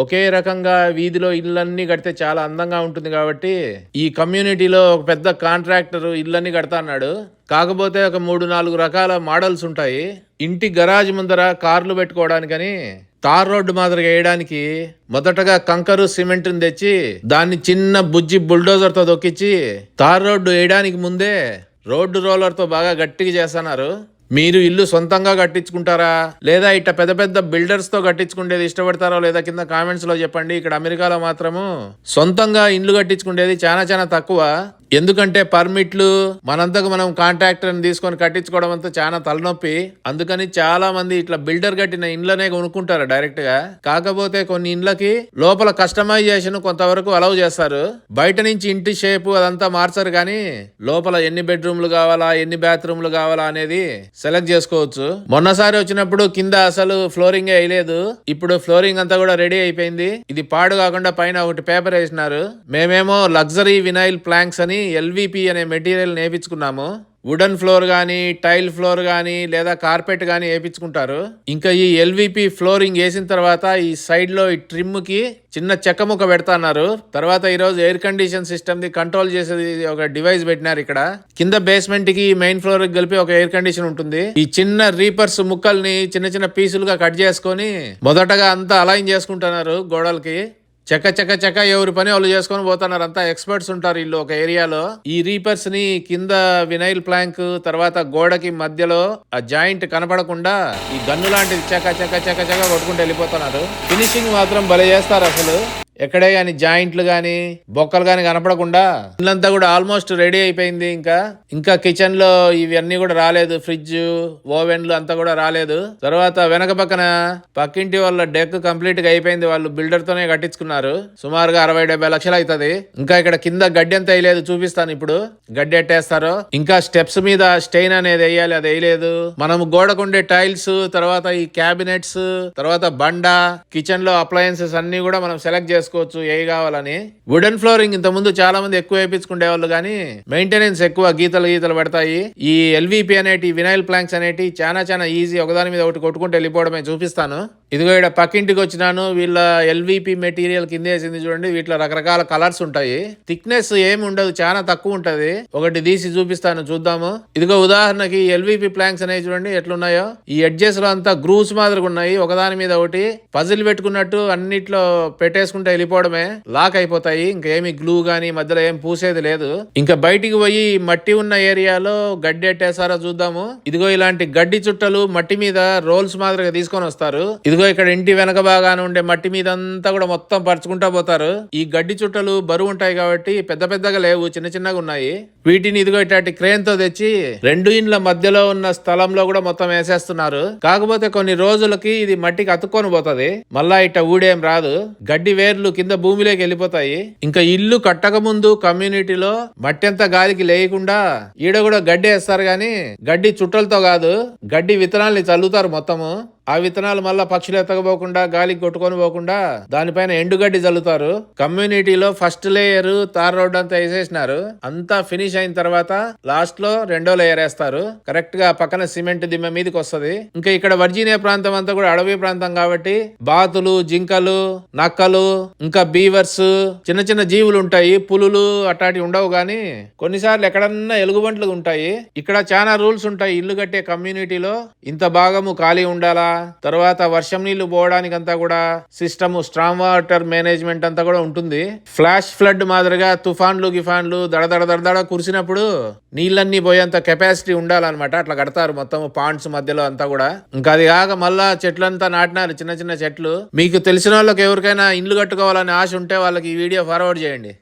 ఒకే రకంగా వీధిలో ఇళ్ళన్నీ కడితే చాలా అందంగా ఉంటుంది కాబట్టి ఈ కమ్యూనిటీలో ఒక పెద్ద కాంట్రాక్టర్ ఇళ్ళన్నీ కడతా అన్నాడు. కాకపోతే ఒక 3-4 రకాల మోడల్స్ ఉంటాయి. ఇంటి గరాజ్ ముందర కార్లు పెట్టుకోవడానికని తార్ రోడ్డు మాదిరిగా వేయడానికి మొదటగా కంకరు సిమెంట్ తెచ్చి దాన్ని చిన్న బుజ్జి బుల్డోజర్ తో దొక్కించి తార్ రోడ్డు వేయడానికి ముందే రోడ్డు రోలర్ తో బాగా గట్టిగా చేస్తున్నారు. మీరు ఇల్లు సొంతంగా కట్టించుకుంటారా లేదా ఇట్ట పెద్ద పెద్ద బిల్డర్స్ తో కట్టించుకునేది ఇష్టపడతారో లేదా కింద కామెంట్స్ లో చెప్పండి. ఇక్కడ అమెరికాలో మాత్రము సొంతంగా ఇండ్లు కట్టించుకునేది చాలా తక్కువ. ఎందుకంటే పర్మిట్లు మనంతకు మనం కాంట్రాక్టర్ తీసుకొని కట్టించుకోవడం అంతా చాలా తలనొప్పి. అందుకని చాలా మంది ఇట్లా బిల్డర్ కట్టిన ఇండ్లనే కొనుక్కుంటారు డైరెక్ట్ గా. కాకపోతే కొన్ని ఇండ్లకి లోపల కస్టమైజేషన్ కొంతవరకు అలౌ చేస్తారు. బయట నుంచి ఇంటి షేపు అదంతా మార్చరు, కానీ లోపల ఎన్ని బెడ్రూమ్లు కావాలా ఎన్ని బాత్రూమ్లు కావాలా అనేది సెలెక్ట్ చేసుకోవచ్చు. మొన్నసారి వచ్చినప్పుడు కింద అసలు ఫ్లోరింగ్ వేయలేదు. ఇప్పుడు ఫ్లోరింగ్ అంతా కూడా రెడీ అయిపోయింది. ఇది పాడు కాకుండా పైన ఒకటి పేపర్ వేసినారు. మేమేమో లగ్జరీ వినైల్ ప్లాంక్స్ అని LVP అనే మెటీరియల్ నేర్పించుకున్నాము. వుడెన్ ఫ్లోర్ గానీ టైల్ ఫ్లోర్ గానీ లేదా కార్పెట్ గానీ వేయించుకుంటారు. ఇంకా ఈ LVP ఫ్లోరింగ్ వేసిన తర్వాత ఈ సైడ్ లో ఈ ట్రిమ్ కి చిన్న చెక్క ముక్క పెడతాన్నారు. తర్వాత ఈ రోజు air condition system the control చేసేది ఒక డివైస్ పెట్టినారు. ఇక్కడ కింద బేస్మెంట్ కి మెయిన్ ఫ్లోర్ కి కలిపి ఒక ఎయిర్ కండిషన్ ఉంటుంది. ఈ చిన్న రీపర్స్ ముక్కల్ని చిన్న పీసులుగా కట్ చేసుకొని మొదటగా అంతా అలైన్ చేసుకుంటున్నారు గోడలకి. చెక్క ఎవరి పని వాళ్ళు చేసుకొని పోతున్నారు. అంతా ఎక్స్పర్ట్స్ ఉంటారు వీళ్ళు ఒక ఏరియాలో. ఈ రీపర్స్ ని కింద వినైల్ ప్లాంక్ తర్వాత గోడకి మధ్యలో ఆ జాయింట్ కనపడకుండా ఈ గన్ను లాంటిది చెక్క కొట్టుకుంటూ వెళ్ళిపోతున్నారు. ఫినిషింగ్ మాత్రం భలే చేస్తారు అసలు. ఎక్కడే గాని జాయింట్లు గాని బొక్కలు గాని కనపడకుండా ఇల్లంతా కూడా ఆల్మోస్ట్ రెడీ అయిపోయింది. ఇంకా కిచెన్ లో ఇవన్నీ కూడా రాలేదు. ఫ్రిడ్జ్ ఓవెన్లు అంతా కూడా రాలేదు. తర్వాత వెనక పక్కన పక్కింటి వాళ్ళ డెక్ కంప్లీట్ గా అయిపోయింది. వాళ్ళు బిల్డర్ తోనే కట్టించుకున్నారు. సుమారుగా 60-70 లక్షలు అవుతుంది. ఇంకా ఇక్కడ కింద గడ్డి అంతా వేయలేదు, చూపిస్తాను ఇప్పుడు. గడ్డి ఎట్టేస్తారో. ఇంకా స్టెప్స్ మీద స్టెయిన్ అనేది వేయాలి, అది వేయలేదు. మనం గోడకుండే టైల్స్ తర్వాత ఈ క్యాబినెట్స్ తర్వాత బండ కిచెన్ లో అప్లయన్సెస్ అన్ని కూడా మనం సెలెక్ట్ చేసుకోవచ్చు ఏ కావాలని. వుడెన్ ఫ్లోరింగ్ ఇంత ముందు చాలా మంది ఎక్కువ వేయించుకునే వాళ్ళు, కానీ మెయింటెనెన్స్ ఎక్కువ, గీతలు పడతాయి. ఈ LVP అనేటి వినైల్ ప్లాంక్స్ అనేటి చాలా ఈజీ. ఒకదాని మీద ఒకటి కొట్టుకుంటూ వెళ్ళిపోవడమే. చూపిస్తాను. ఇదిగో ఇక్కడ పక్కింటికి వచ్చినాను. వీళ్ళ LVP మెటీరియల్ కింద వేసింది చూడండి. వీటిలో రకరకాల కలర్స్ ఉంటాయి. థిక్నెస్ ఏమి ఉండదు, చాలా తక్కువ ఉంటది. ఒకటి తీసి చూపిస్తాను, చూద్దాము. ఇదిగో ఉదాహరణకి LVP ప్లాంక్స్ అనేవి చూడండి ఎట్లున్నాయో. ఈ ఎడ్జెస్ లో అంతా గ్రూవ్స్ మాదిరిగా ఉన్నాయి. ఒకదాని మీద ఒకటి పజిల్ పెట్టుకున్నట్టు అన్నిట్లో పెట్టేసుకుంటే వెళ్ళిపోవడమే. లాక్ అయిపోతాయి. ఇంకేమి గ్లూ గానీ మధ్యలో ఏం పూసేది లేదు. ఇంకా బయటికి పోయి మట్టి ఉన్న ఏరియాలో గడ్డి ఎట్టేసారో చూద్దాము. ఇదిగో ఇలాంటి గడ్డి చుట్టలు మట్టి మీద రోల్స్ మాదిరిగా తీసుకొని వస్తారు. ఇదిగో ఇక్కడ ఇంటి వెనక భాగాన ఉండే మట్టి మీద అంతా కూడా మొత్తం పరుచుకుంటా పోతారు. ఈ గడ్డి చుట్టలు బరువు ఉంటాయి కాబట్టి పెద్దగా లేవు, చిన్నగా ఉన్నాయి. వీటిని ఇదిగో ఇట్లాంటి క్రేన్ తో తెచ్చి 2 ఇండ్ల మధ్యలో ఉన్న స్థలంలో కూడా మొత్తం వేసేస్తున్నారు. కాకపోతే కొన్ని రోజులకి ఇది మట్టికి అతుక్కొని పోతది. మళ్ళా ఇట్ట ఊడేం రాదు. గడ్డి వేర్లు కింద భూమిలోకి వెళ్ళిపోతాయి. ఇంకా ఇల్లు కట్టక ముందు కమ్యూనిటీలో మట్టి అంతా గాలికి లేకుండా ఈడ కూడా గడ్డి వేస్తారు, గాని గడ్డి చుట్టలతో కాదు, గడ్డి విత్తనాల్ని చల్లుతారు మొత్తము. ఆ విత్తనాలు మళ్ళా పక్షులు ఎత్తకపోకుండా గాలికి కొట్టుకొని పోకుండా దానిపైన ఎండుగడ్డి చల్లుతారు. కమ్యూనిటీలో ఫస్ట్ లేయర్ తార్ రోడ్ అంతా వేసేసినారు. అంతా ఫినిష్ అయిన తర్వాత లాస్ట్ లో 2వ లేయర్ వేస్తారు. కరెక్ట్ గా పక్కన సిమెంట్ దిమ్మ మీదకి వస్తుంది. ఇంకా ఇక్కడ వర్జీనియా ప్రాంతం అంతా కూడా అడవి ప్రాంతం కాబట్టి బాతులు, జింకలు, నక్కలు, ఇంకా బీవర్స్, చిన్న జీవులు ఉంటాయి. పులులు అట్లాంటి ఉండవు, గాని కొన్నిసార్లు ఎక్కడన్నా ఎలుగుబంట్లు ఉంటాయి. ఇక్కడ చాలా రూల్స్ ఉంటాయి. ఇల్లు కట్టే కమ్యూనిటీలో ఇంత భాగము ఖాళీ ఉండాలా, తర్వాత వర్షం నీళ్లు పోవడానికి అంతా కూడా సిస్టమ్ స్ట్రాంగ్ వాటర్ మేనేజ్మెంట్ అంతా కూడా ఉంటుంది. ఫ్లాష్ ఫ్లడ్ మాదిరిగా తుఫాన్లు గిఫాన్లు దడదడ కురిసినప్పుడు నీళ్ళన్నీ పోయేంత కెపాసిటీ ఉండాలన్నమాట. అట్లా కడతారు మొత్తం పాండ్స్ మధ్యలో అంతా కూడా. ఇంకా అది కాక మళ్ళా చెట్లంతా నాటినారు, చిన్న చెట్లు. మీకు తెలిసిన వాళ్ళకి ఎవరికైనా ఇల్లు కట్టుకోవాలని ఆశ ఉంటే వాళ్ళకి ఈ వీడియో ఫార్వర్డ్ చేయండి.